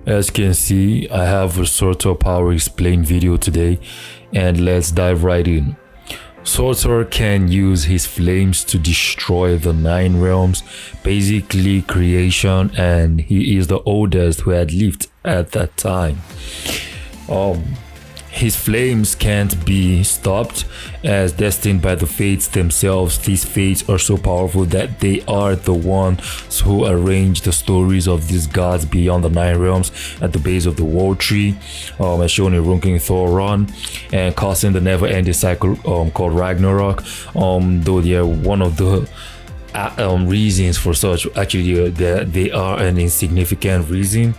As you can see, I have a Surtur power explain video today, and let's dive right in. Surtur can use his flames to destroy the 9 realms, basically creation, and he is the oldest who had lived at that time. His flames can't be stopped as destined by the Fates themselves. These Fates are so powerful that they are the ones who arrange the stories of these gods beyond the 9 realms at the base of the world tree, as shown in Runking Thor Run, and causing the never-ending cycle called Ragnarok. Though they are one of the reasons for such, actually they are an insignificant reason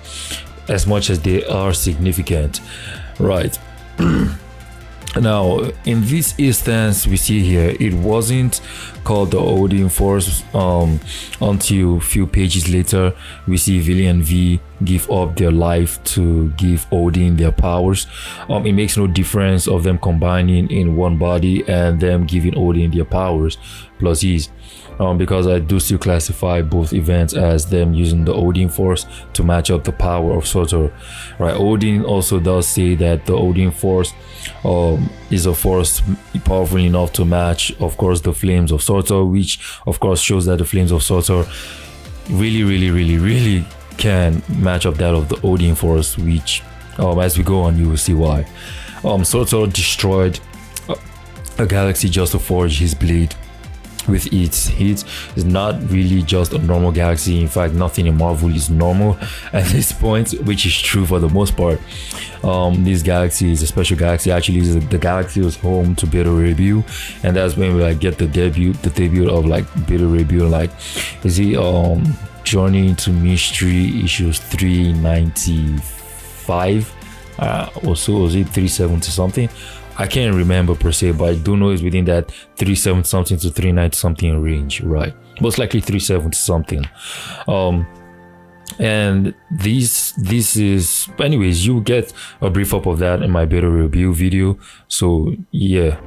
as much as they are significant, right? Now, in this instance we see here, it wasn't called the Odin Force until a few pages later we see Vili and V give up their life to give Odin their powers. It makes no difference of them combining in one body and them giving Odin their powers plus his, because I do still classify both events as them using the Odin Force to match up the power of Surtur, right? Odin also does say that the Odin Force is a force powerful enough to match, of course, the flames of Surtur, which of course shows that the flames of Surtur really can match up that of the Odin Force, which as we go on you will see why. Surtur destroyed a galaxy just to forge his blade with its heat. Is not really just a normal galaxy. In fact, nothing in Marvel is normal at this point, which is true for the most part. This galaxy is a special galaxy. Actually, the galaxy was home to Beta Ray Bill, and that's when we like get the debut of like Beta Ray Bill. Like, is he Journey into Mystery issues 395 or so, was it 370 something? I can't remember per se, but I do know it's within that 370 something to 390 something range, right? Most likely 370 something. And this is, anyways, you get a brief up of that in my beta review video. So yeah,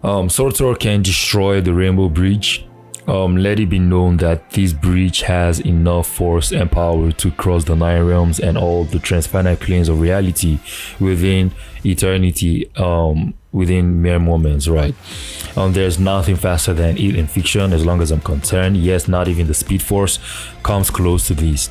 Surtur can destroy the Rainbow Bridge. Let it be known that this bridge has enough force and power to cross the 9 realms and all the transfinite planes of reality within eternity, within mere moments, right? There's nothing faster than it in fiction as long as I'm concerned. Yes, not even the Speed Force comes close to this.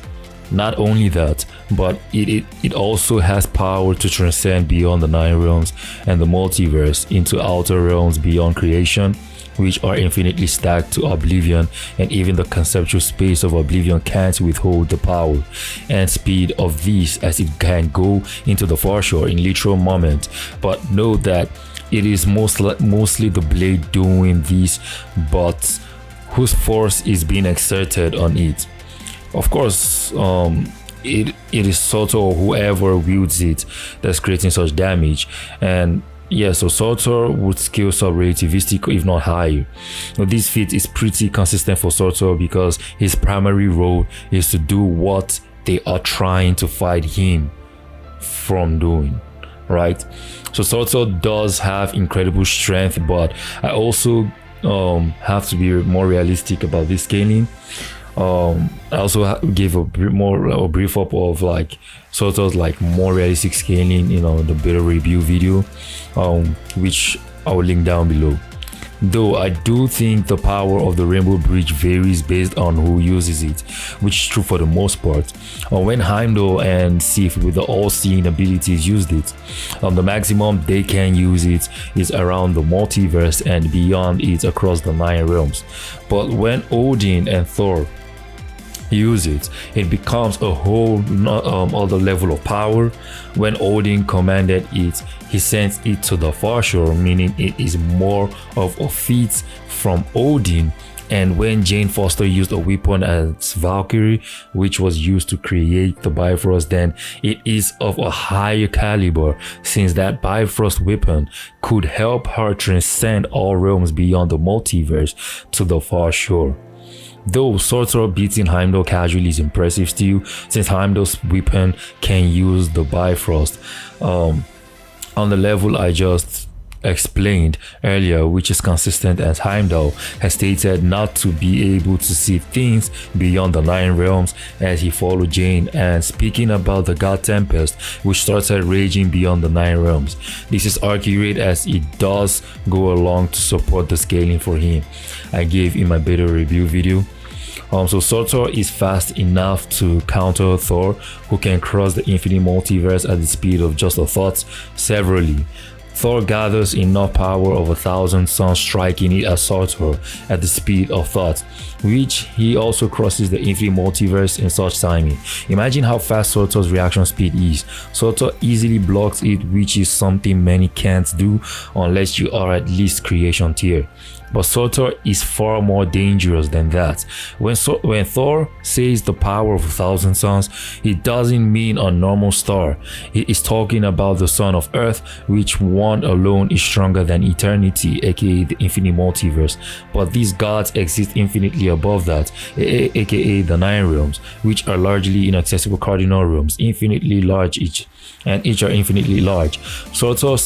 Not only that, but it also has power to transcend beyond the 9 realms and the multiverse into outer realms beyond creation, which are infinitely stacked to oblivion, and even the conceptual space of oblivion can't withhold the power and speed of this, as it can go into the far shore in literal moment. But note that it is mostly the blade doing this, but whose force is being exerted on it? Of course, it is Surtur or whoever wields it that's creating such damage. And yeah, so Surtur would scale sub relativistic, if not higher. Now, this feat is pretty consistent for Surtur because his primary role is to do what they are trying to fight him from doing, right? So Surtur does have incredible strength, but I also have to be more realistic about this scaling. I also gave a brief up of like Surtur's like more realistic scaling, the beta review video, which I will link down below. Though I do think the power of the Rainbow Bridge varies based on who uses it, which is true for the most part. When Heimdall and Sif with the all-seeing abilities used it, the maximum they can use it is around the multiverse and beyond it across the 9 realms. But when Odin and Thor use it, it becomes a whole other level of power. When Odin commanded it, he sent it to the far shore, meaning it is more of a feat from Odin. And when Jane Foster used a weapon as Valkyrie, which was used to create the Bifrost, then it is of a higher caliber, since that Bifrost weapon could help her transcend all realms beyond the multiverse to the far shore. Though Surtur beating Heimdall casually is impressive still, since Heimdall's weapon can use the Bifrost. On the level I just explained earlier, which is consistent, as Heimdall has stated not to be able to see things beyond the 9 realms as he followed Jane, and speaking about the god Tempest which started raging beyond the 9 realms. This is accurate as it does go along to support the scaling for him I gave in my beta review video. So Surtur is fast enough to counter Thor, who can cross the infinite multiverse at the speed of just a thought severally. Thor gathers enough power of 1,000 suns, striking it at Surtur at the speed of thought, which he also crosses the infinite multiverse in such timing. Imagine how fast Surtur's reaction speed is. Surtur easily blocks it, which is something many can't do unless you are at least creation tier. But Surtur is far more dangerous than that. When Thor says the power of 1,000 suns, he doesn't mean a normal star. He is talking about the sun of Earth, which one alone is stronger than eternity, aka the infinite multiverse. But these gods exist infinitely above that, aka the 9 realms, which are largely inaccessible cardinal realms, infinitely large each, and each are infinitely large. Surtur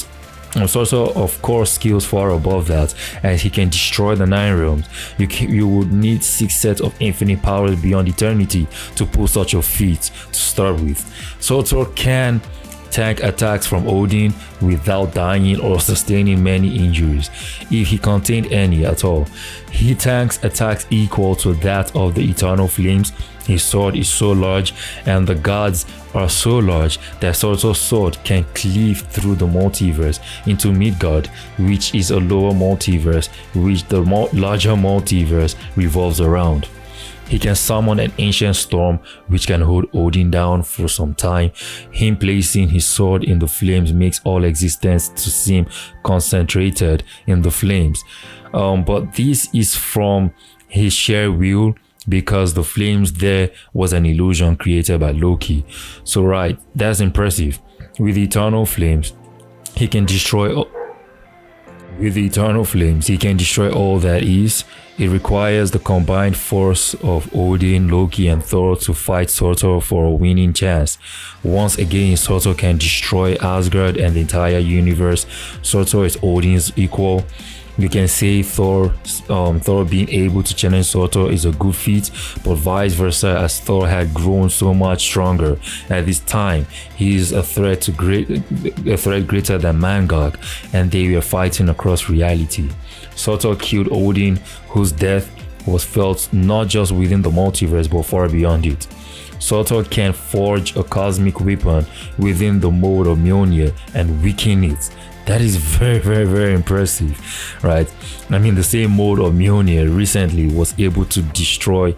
of course skills far above that, as he can destroy the 9 realms. You would need 6 sets of infinite powers beyond eternity to pull such a feat to start with. Surtur can tank attacks from Odin without dying or sustaining many injuries, if he contained any at all. He tanks attacks equal to that of the eternal flames. His sword is so large and the gods are so large that Surtur's sword can cleave through the multiverse into Midgard, which is a lower multiverse which the larger multiverse revolves around. He can summon an ancient storm which can hold Odin down for some time. Him placing his sword in the flames makes all existence to seem concentrated in the flames. But this is from his sheer will, because the flames there was an illusion created by Loki. So right, that's impressive. With the eternal flames, he can destroy all that is. It requires the combined force of Odin, Loki and Thor to fight Surtur for a winning chance. Once again, Surtur can destroy Asgard and the entire universe. Surtur is Odin's equal. You can say Thor being able to challenge Surtur is a good feat, but vice versa, as Thor had grown so much stronger. At this time, he is a threat greater than Mangog, and they were fighting across reality. Surtur killed Odin, whose death was felt not just within the multiverse but far beyond it. Surtur can forge a cosmic weapon within the mode of Mjolnir and weaken it. That is very impressive, right? I mean, the same mode of Mjolnir recently was able to destroy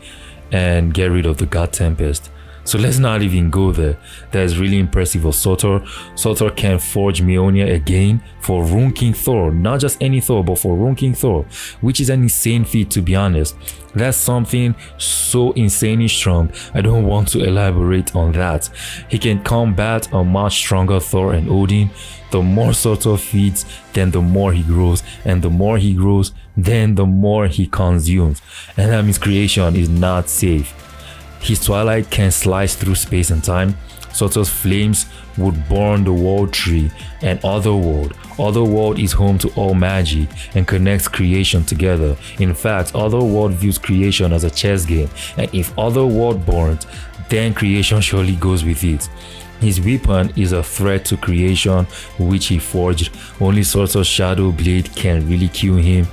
and get rid of the god Tempest. So let's not even go there. That is really impressive of Surtur. Surtur can forge Mjolnir again for Rune King Thor. Not just any Thor, but for Rune King Thor, which is an insane feat, to be honest. That's something so insanely strong, I don't want to elaborate on that. He can combat a much stronger Thor and Odin. The more Surtur feeds, then the more he grows, and the more he grows, then the more he consumes, and that means creation is not safe. His twilight can slice through space and time. Surtur's flames would burn the world tree and Otherworld. Otherworld is home to all magic and connects creation together. In fact, Otherworld views creation as a chess game, and if Otherworld burns, then creation surely goes with it. His weapon is a threat to creation, which he forged. Only Surtur's shadow blade can really kill him,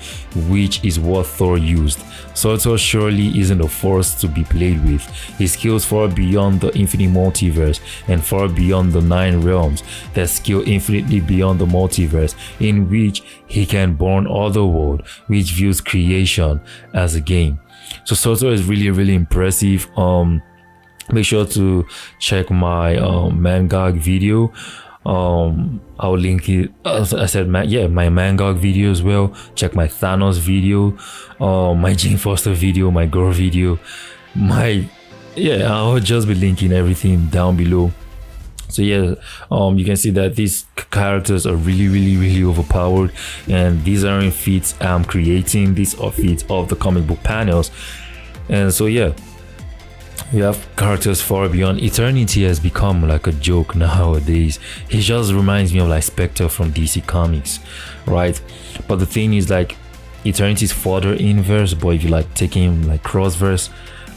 which is what Thor used. Surtur surely isn't a force to be played with. His skills far beyond the infinite multiverse and far beyond the 9 realms that scale infinitely beyond the multiverse, in which he can burn Otherworld, which views creation as a game. So Surtur is really impressive. Make sure to check my Mangog video. I'll link it. I said my Mangog video as well. Check my Thanos video, my Jane Foster video, my Gore video, I'll just be linking everything down below. So you can see that these characters are really overpowered, and these aren't feats I'm creating. These are feats of the comic book panels. And so You have characters far beyond. Eternity has become like a joke nowadays. He just reminds me of like Spectre from DC Comics, right? But the thing is, like, Eternity is further inverse, but if you like take him like cross verse,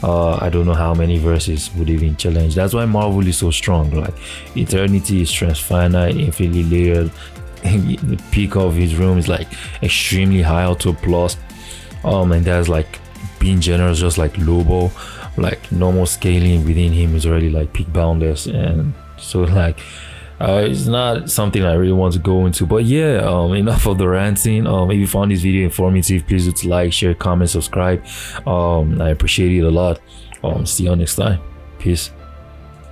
I don't know how many verses would even challenge. That's why Marvel is so strong. Like, Eternity is transfinite, infinitely layered. The peak of his room is like extremely high, auto plus. And there's like being generous, just like Lobo. Like, normal scaling within him is already like peak boundless, and so like it's not something I really want to go into. But yeah, enough of the ranting. If you found this video informative, please do like, share, comment, subscribe. I appreciate it a lot. See you next time. Peace.